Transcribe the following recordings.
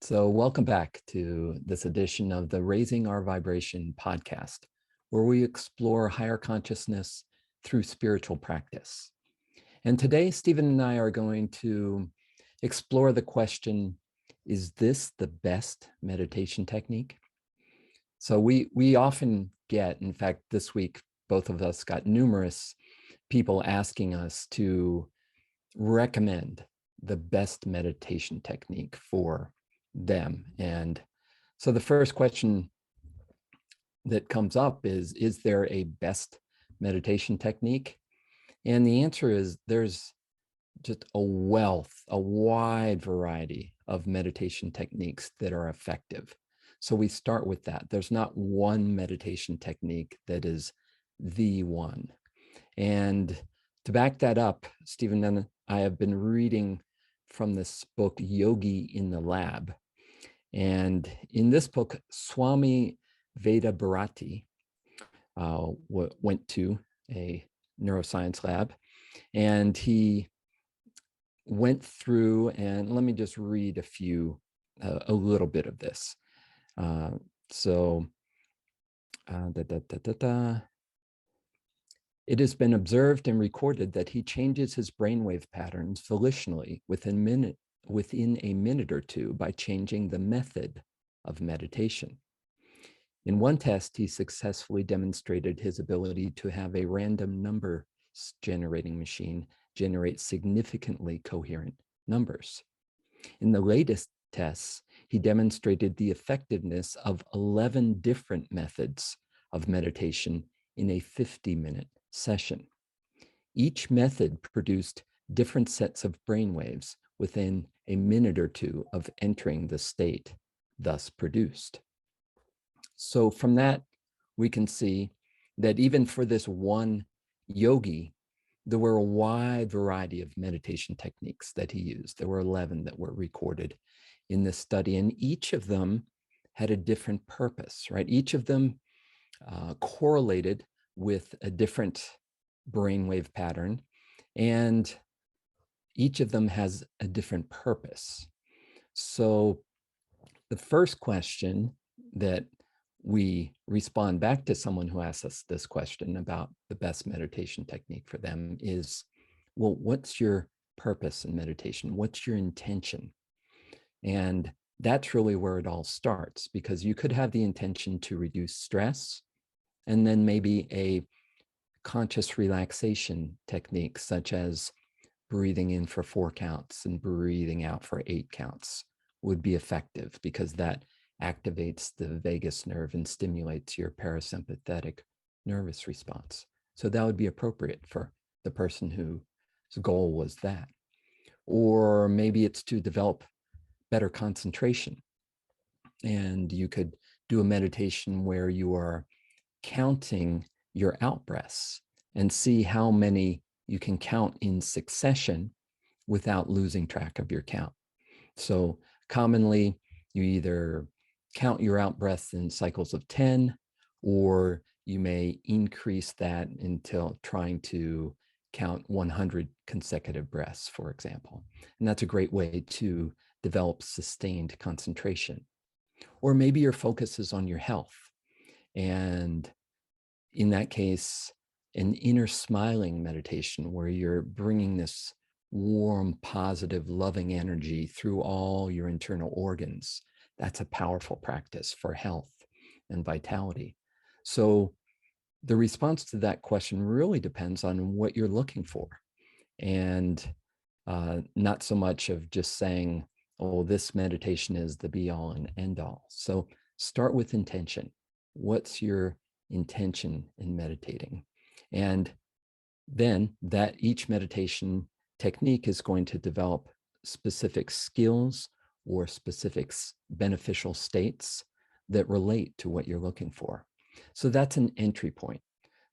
So, welcome back to this edition of the Raising Our Vibration podcast, where we explore higher consciousness through spiritual practice. And today, Stephen and I are going to explore the question, is this the best meditation technique? So we often get, in fact, this week, both of us got numerous people asking us to recommend the best meditation technique for them. And so the first question that comes up is there a best meditation technique? And the answer is there's just a wide variety of meditation techniques that are effective. So we start with that. There's not one meditation technique that is the one. And to back that up, Stephen and I have been reading from this book, Yogi in the Lab. And in this book, Swami Vedabharati went to a neuroscience lab, and he went through, and let me just read a little bit of this. It has been observed and recorded that he changes his brainwave patterns volitionally within a minute or two by changing the method of meditation. In one test, he successfully demonstrated his ability to have a random number generating machine generate significantly coherent numbers. In the latest tests, he demonstrated the effectiveness of 11 different methods of meditation in a 50-minute session. Each method produced different sets of brainwaves within a minute or two of entering the state thus produced. So from that, we can see that even for this one yogi, there were a wide variety of meditation techniques that he used. There were 11 that were recorded in this study, and each of them had a different purpose, right? Each of them correlated with a different brainwave pattern, and each of them has a different purpose. So the first question that we respond back to someone who asks us this question about the best meditation technique for them is, well, what's your purpose in meditation? What's your intention? And that's really where it all starts, because you could have the intention to reduce stress, and then maybe a conscious relaxation technique, such as breathing in for 4 counts and breathing out for 8 counts, would be effective, because that activates the vagus nerve and stimulates your parasympathetic nervous response. So that would be appropriate for the person whose goal was that. Or maybe it's to develop better concentration. And you could do a meditation where you are counting your out breaths and see how many you can count in succession without losing track of your count. So commonly, you either count your out breaths in cycles of 10, or you may increase that until trying to count 100 consecutive breaths, for example. And that's a great way to develop sustained concentration. Or maybe your focus is on your health. And in that case, an inner smiling meditation where you're bringing this warm, positive, loving energy through all your internal organs. That's a powerful practice for health and vitality. So the response to that question really depends on what you're looking for, and not so much of just saying, oh, this meditation is the be all and end all. So start with intention. What's your intention in meditating? And then that each meditation technique is going to develop specific skills or specific beneficial states that relate to what you're looking for. So that's an entry point.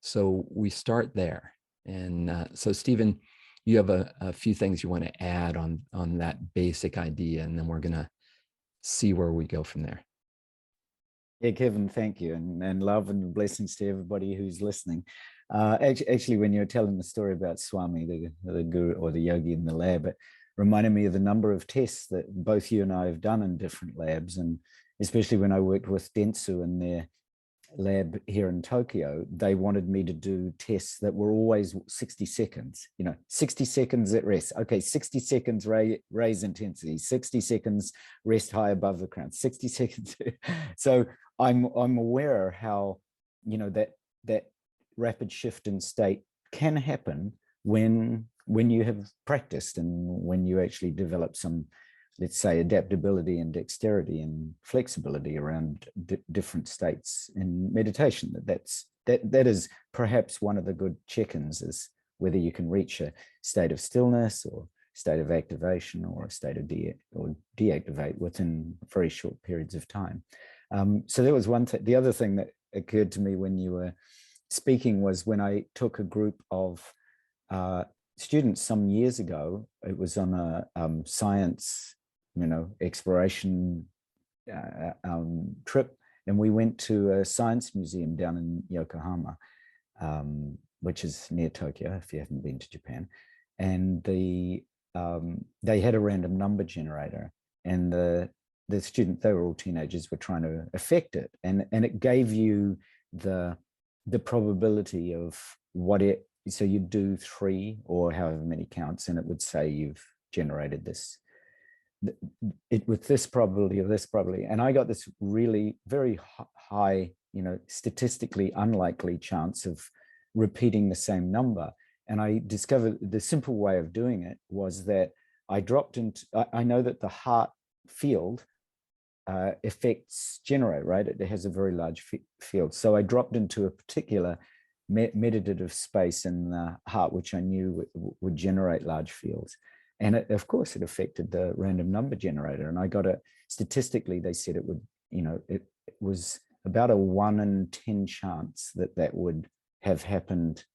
So we start there. And so Stephen, you have a few things you want to add on that basic idea, and then we're going to see where we go from there. Yeah, Kevin, thank you. And love and blessings to everybody who's listening. Actually, when you were telling the story about Swami, the guru or the yogi in the lab, it reminded me of the number of tests that both you and I have done in different labs, and especially when I worked with Dentsu in their lab here in Tokyo. They wanted me to do tests that were always 60 seconds, 60 seconds at rest. Okay, 60 seconds raise intensity, 60 seconds rest high above the crown, 60 seconds. So I'm aware how, that rapid shift in state can happen when you have practiced and when you actually develop some, let's say, adaptability and dexterity and flexibility around different states in meditation. That is perhaps one of the good check-ins, is whether you can reach a state of stillness or state of activation or a state of deactivate within very short periods of time. So that was one thing. The other thing that occurred to me when you were speaking was when I took a group of students some years ago. It was on a science exploration trip, and we went to a science museum down in Yokohama, which is near Tokyo if you haven't been to Japan. And they had a random number generator, and the student, they were all teenagers, were trying to affect it, and it gave you the probability of what it, so you do 3 or however many counts, and it would say you've generated this, with this probability or this probability. And I got this really very high, statistically unlikely chance of repeating the same number. And I discovered the simple way of doing it was that I dropped into, I know that the heart field effects generate, right? It has a very large field. So I dropped into a particular meditative space in the heart, which I knew would generate large fields. And of course, it affected the random number generator. And I got it, statistically, they said it would, it was about a 1 in 10 chance that would have happened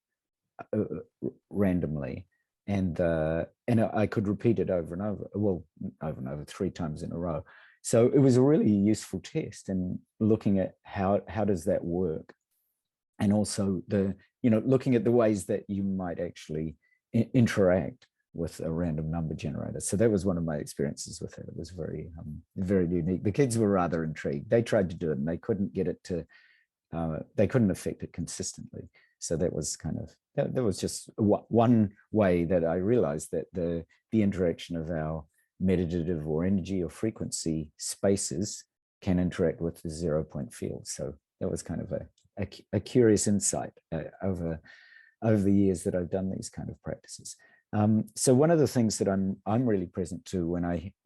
randomly. And I could repeat it over and over, over and over 3 times in a row. So it was a really useful test, and looking at how does that work, and also looking at the ways that you might actually interact with a random number generator. So that was one of my experiences with it. It was very, very unique. The kids were rather intrigued. They tried to do it and they couldn't get it to, they couldn't affect it consistently. So that was kind of, that was just one way that I realized that the interaction of our meditative or energy or frequency spaces can interact with the 0 point field. So that was kind of a curious insight over the years that I've done these kind of practices. So one of the things that I'm really present to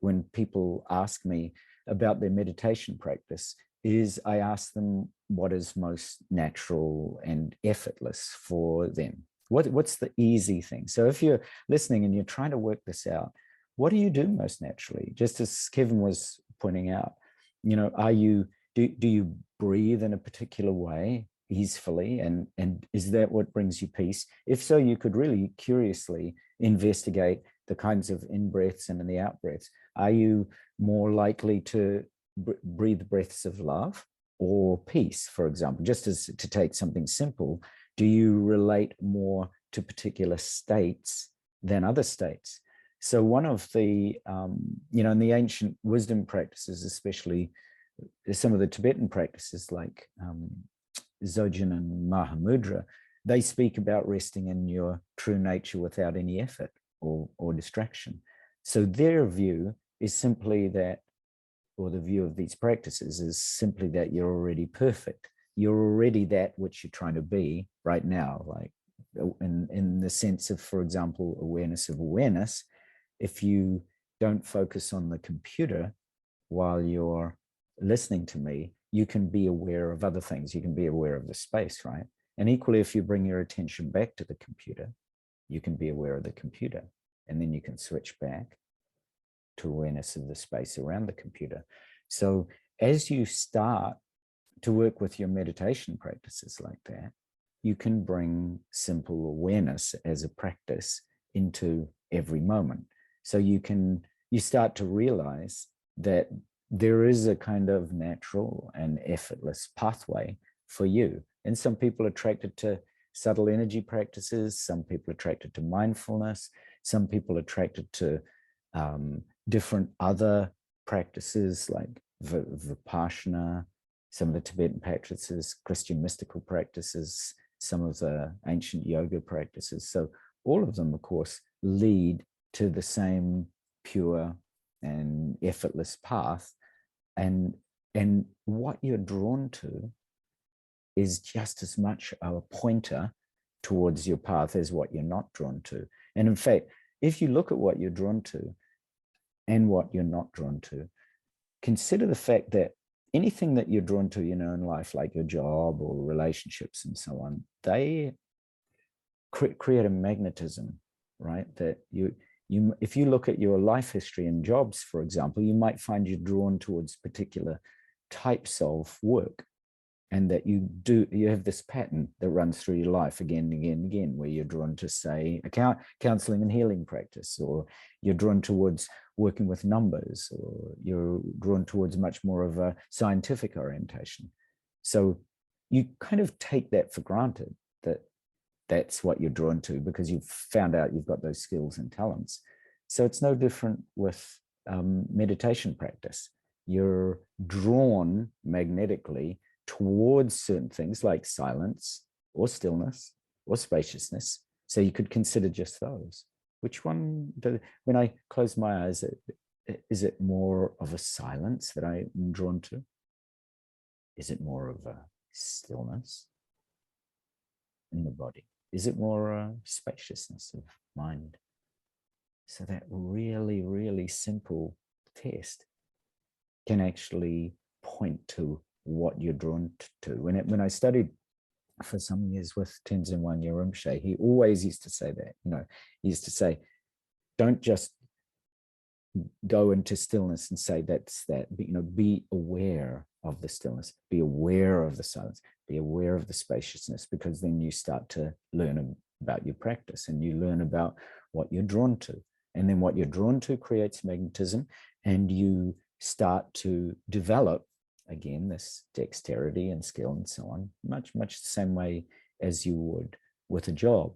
when people ask me about their meditation practice is I ask them what is most natural and effortless for them. What's the easy thing? So if you're listening and you're trying to work this out, what do you do most naturally? Just as Kevin was pointing out, do you breathe in a particular way easily, and is that what brings you peace? If so, you could really curiously investigate the kinds of in-breaths and in the out-breaths. Are you more likely to breathe breaths of love or peace, for example? Just as to take something simple, do you relate more to particular states than other states? So one of the, in the ancient wisdom practices, especially some of the Tibetan practices like Dzogchen and Mahamudra, they speak about resting in your true nature without any effort or distraction. So their view is simply that, or the view of these practices is simply that you're already perfect. You're already that which you're trying to be right now, like in the sense of, for example, awareness of awareness. If you don't focus on the computer while you're listening to me, you can be aware of other things. You can be aware of the space, right? And equally, if you bring your attention back to the computer, you can be aware of the computer. And then you can switch back to awareness of the space around the computer. So as you start to work with your meditation practices like that, you can bring simple awareness as a practice into every moment. So you start to realize that there is a kind of natural and effortless pathway for you. And some people are attracted to subtle energy practices. Some people are attracted to mindfulness. Some people are attracted to different other practices like Vipassana, some of the Tibetan practices, Christian mystical practices, some of the ancient yoga practices. So all of them, of course, lead to the same pure and effortless path. And what you're drawn to is just as much a pointer towards your path as what you're not drawn to. And in fact, if you look at what you're drawn to and what you're not drawn to, consider the fact that anything that you're drawn to, in life, like your job or relationships and so on, they create a magnetism, right? That if you look at your life history and jobs, for example, you might find you're drawn towards particular types of work, and that you have this pattern that runs through your life again and again and again, where you're drawn to, say, counseling and healing practice, or you're drawn towards working with numbers, or you're drawn towards much more of a scientific orientation. So you kind of take that for granted, that that's what you're drawn to because you've found out you've got those skills and talents. So it's no different with meditation practice. You're drawn magnetically towards certain things like silence or stillness or spaciousness. So you could consider just those. Which one, when I close my eyes, is it more of a silence that I'm drawn to? Is it more of a stillness in the body? Is it more a spaciousness of mind? So that really, really simple test can actually point to what you're drawn to. When I studied for some years with Tenzin Wangyal Rinpoche, he always used to say that, he used to say, don't just go into stillness and say that's that, but, be aware of the stillness, be aware of the silence, be aware of the spaciousness, because then you start to learn about your practice and you learn about what you're drawn to. And then what you're drawn to creates magnetism, and you start to develop, again, this dexterity and skill and so on, much the same way as you would with a job.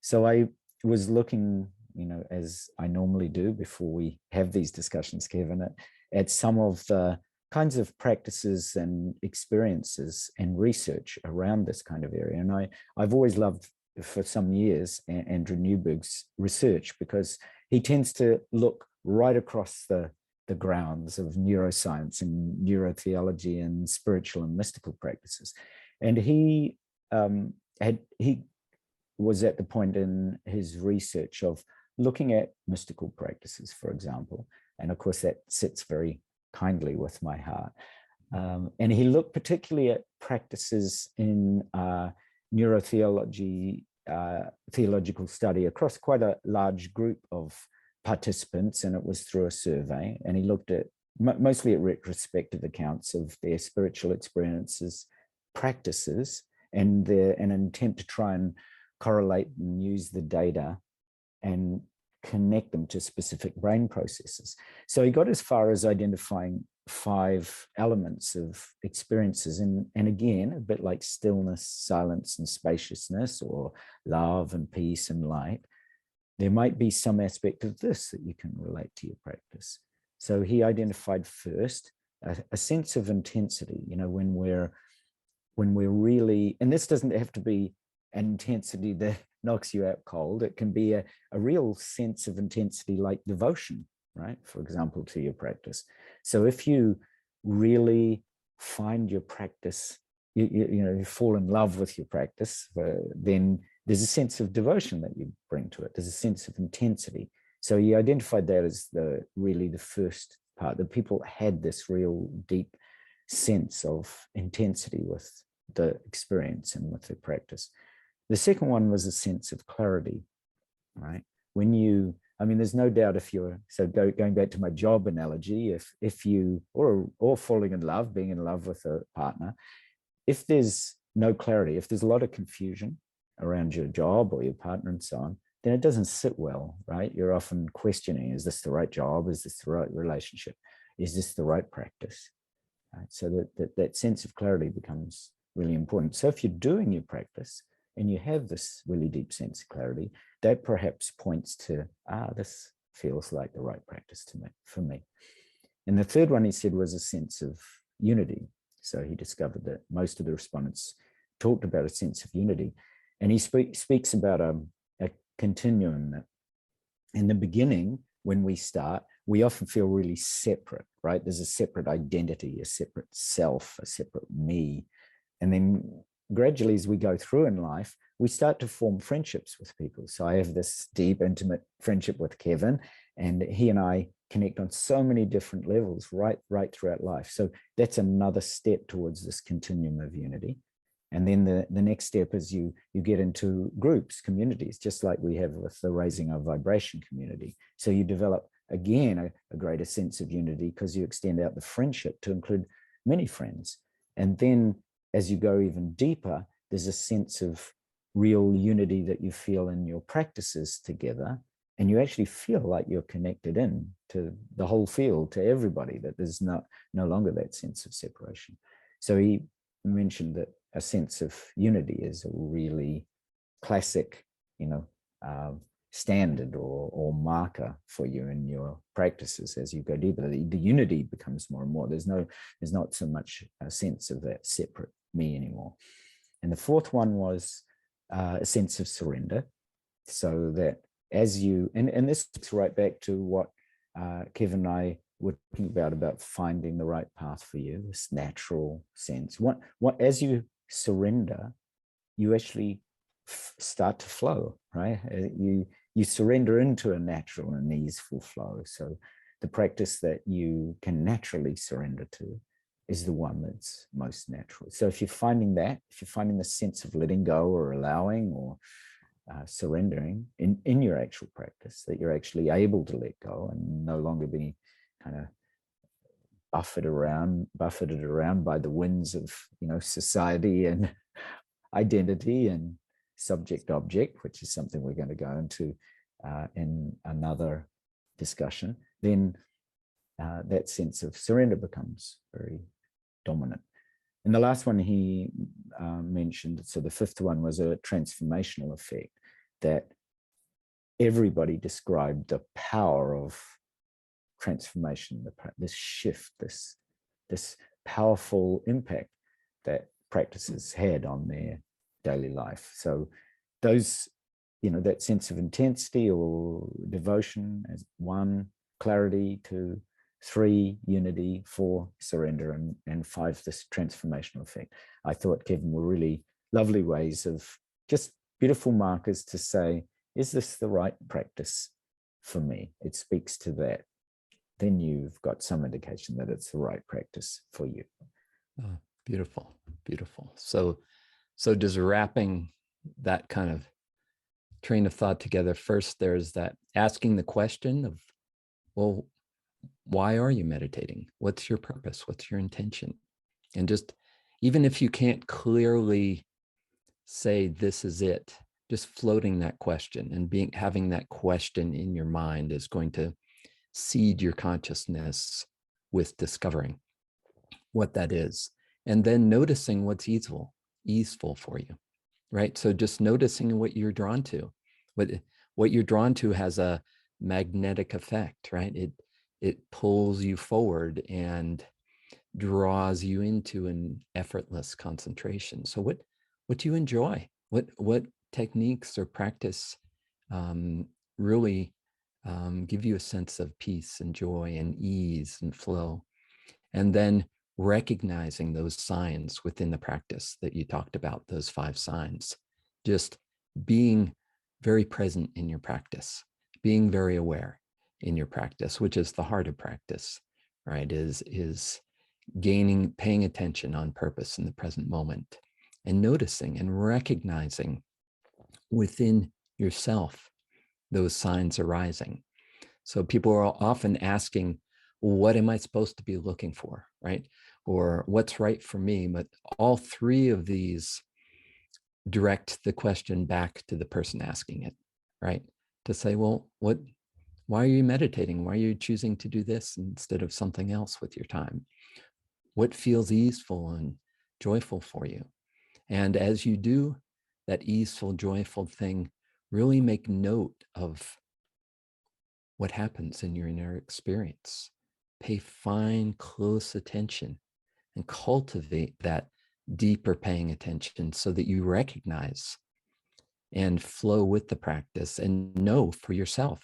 So I was looking, as I normally do before we have these discussions, Kevin, at some of the kinds of practices and experiences and research around this kind of area. And I've always loved, for some years, Andrew Newberg's research, because he tends to look right across the grounds of neuroscience and neurotheology and spiritual and mystical practices. And he was at the point in his research of looking at mystical practices, for example. And of course, that sits very kindly with my heart. And he looked particularly at practices in neurotheology, theological study across quite a large group of participants, and it was through a survey. And he looked at mostly at retrospective accounts of their spiritual experiences, practices, and an attempt to try and correlate and use the data and connect them to specific brain processes. So he got as far as identifying 5 elements of experiences. And again, a bit like stillness, silence, and spaciousness, or love and peace and light, there might be some aspect of this that you can relate to your practice. So he identified first a sense of intensity, when we're really, and this doesn't have to be an intensity that knocks you out cold. It can be a real sense of intensity, like devotion, right? For example, to your practice. So if you really find your practice, you fall in love with your practice, then there's a sense of devotion that you bring to it. There's a sense of intensity. So he identified that as really the first part, that people had this real deep sense of intensity with the experience and with the practice. The second one was a sense of clarity, right? There's no doubt, going back to my job analogy, if you, or falling in love, being in love with a partner, if there's no clarity, if there's a lot of confusion around your job or your partner and so on, then it doesn't sit well, right? You're often questioning, is this the right job? Is this the right relationship? Is this the right practice? Right? So that sense of clarity becomes really important. So if you're doing your practice and you have this really deep sense of clarity, that perhaps points to, this feels like the right practice for me. And the third one he said was a sense of unity. So he discovered that most of the respondents talked about a sense of unity. And he speaks about a continuum that in the beginning, when we start, we often feel really separate, right? There's a separate identity, a separate self, a separate me. And then gradually, as we go through in life, we start to form friendships with people. So I have this deep, intimate friendship with Kevin, and he and I connect on so many different levels right throughout life. So that's another step towards this continuum of unity. And then the next step is you get into groups, communities, just like we have with the Raising Our Vibration community. So you develop, again, a greater sense of unity because you extend out the friendship to include many friends. And then as you go even deeper, there's a sense of real unity that you feel in your practices together. And you actually feel like you're connected in to the whole field, to everybody, that there's no longer that sense of separation. So he mentioned that a sense of unity is a really classic, standard or marker for you in your practices as you go deeper. The unity becomes more and more. There's not so much a sense of that separate me anymore. And the fourth one was a sense of surrender. So that as you, and this gets right back to what Kevin and I were talking about finding the right path for you, this natural sense. What as you surrender, you actually start to flow, right? You surrender into a natural and easeful flow. So the practice that you can naturally surrender to is the one that's most natural. So if you're finding the sense of letting go or allowing or surrendering in your actual practice, that you're actually able to let go and no longer be kind of buffeted around by the winds of society and identity and subject object, which is something we're going to go into in another discussion, then that sense of surrender becomes very dominant. And the last one he mentioned, so the fifth one, was a transformational effect, that everybody described the power of transformation, this shift, this powerful impact that practices had on their daily life. So those, that sense of intensity or devotion as 1, clarity; 2, 3, unity; 4, surrender; and 5, this transformational effect. I thought, Kevin, were really lovely ways of just beautiful markers to say, is this the right practice for me? It speaks to that. Then you've got some indication that it's the right practice for you. Oh, beautiful, beautiful. So just wrapping that kind of train of thought together, first there's that asking the question of, well, why are you meditating? What's your purpose? What's your intention? And just, even if you can't clearly say this is it, just floating that question and having that question in your mind is going to seed your consciousness with discovering what that is, and then noticing what's easeful for you, right? So just noticing what you're drawn to. What you're drawn to has a magnetic effect, right? It pulls you forward and draws you into an effortless concentration. So what do you enjoy? What techniques or practice really give you a sense of peace and joy and ease and flow? And then recognizing those signs within the practice that you talked about, those 5 signs, just being very present in your practice, being very aware in your practice, which is the heart of practice, right? Is paying attention on purpose in the present moment, and noticing and recognizing within yourself those signs arising. So people are often asking, what am I supposed to be looking for, right? Or what's right for me? But all 3 of these direct the question back to the person asking it, right? To say, well, why are you meditating? Why are you choosing to do this instead of something else with your time? What feels easeful and joyful for you? And as you do that easeful, joyful thing, really make note of what happens in your inner experience. Pay fine, close attention and cultivate that deeper paying attention so that you recognize and flow with the practice and know for yourself,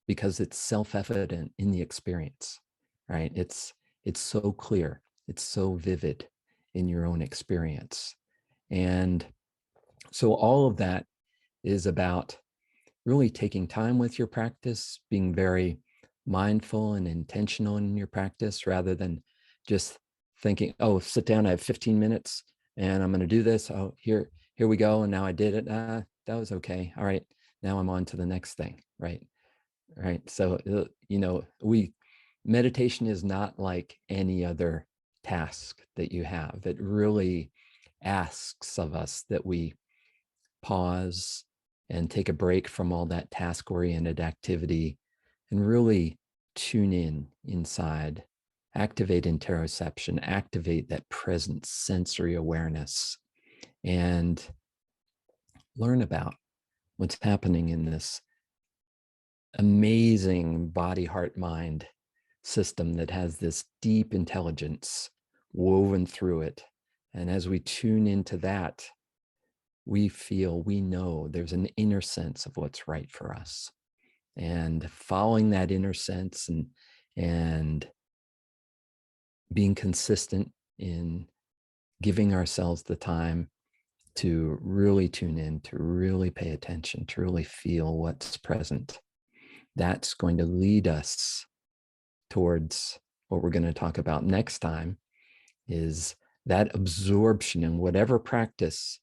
because it's self-evident in the experience, right? It's so clear, it's so vivid in your own experience. And so all of that is about really taking time with your practice, being very mindful and intentional in your practice, rather than just thinking, oh, sit down, I have 15 minutes and I'm going to do this. Oh, here we go. And now I did it. That was okay. All right. Now I'm on to the next thing. Right. Right. So, meditation is not like any other task that you have. It really asks of us that we pause and take a break from all that task-oriented activity and really tune in inside, activate interoception, activate that present sensory awareness, and learn about what's happening in this amazing body, heart, mind system that has this deep intelligence woven through it. And as we tune into that, we know there's an inner sense of what's right for us. And following that inner sense and being consistent in giving ourselves the time to really tune in, to really pay attention, to really feel what's present, that's going to lead us towards what we're going to talk about next time, is that absorption in whatever practice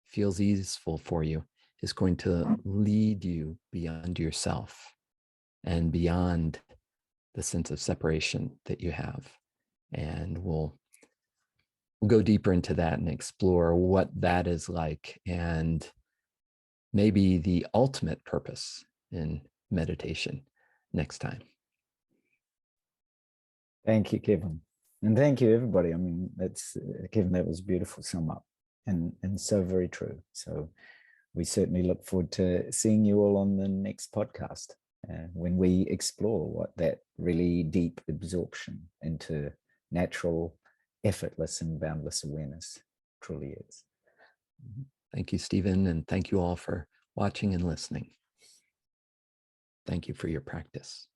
feels easeful for you is going to lead you beyond yourself and beyond the sense of separation that you have. And we'll go deeper into that and explore what that is like, and maybe the ultimate purpose in meditation next time. Thank you, Kevin. And thank you, everybody. I mean, that's Kevin, that was a beautiful sum up and so very true. So we certainly look forward to seeing you all on the next podcast when we explore what that really deep absorption into natural, effortless, and boundless awareness truly is. Thank you, Stephen, and thank you all for watching and listening. Thank you for your practice.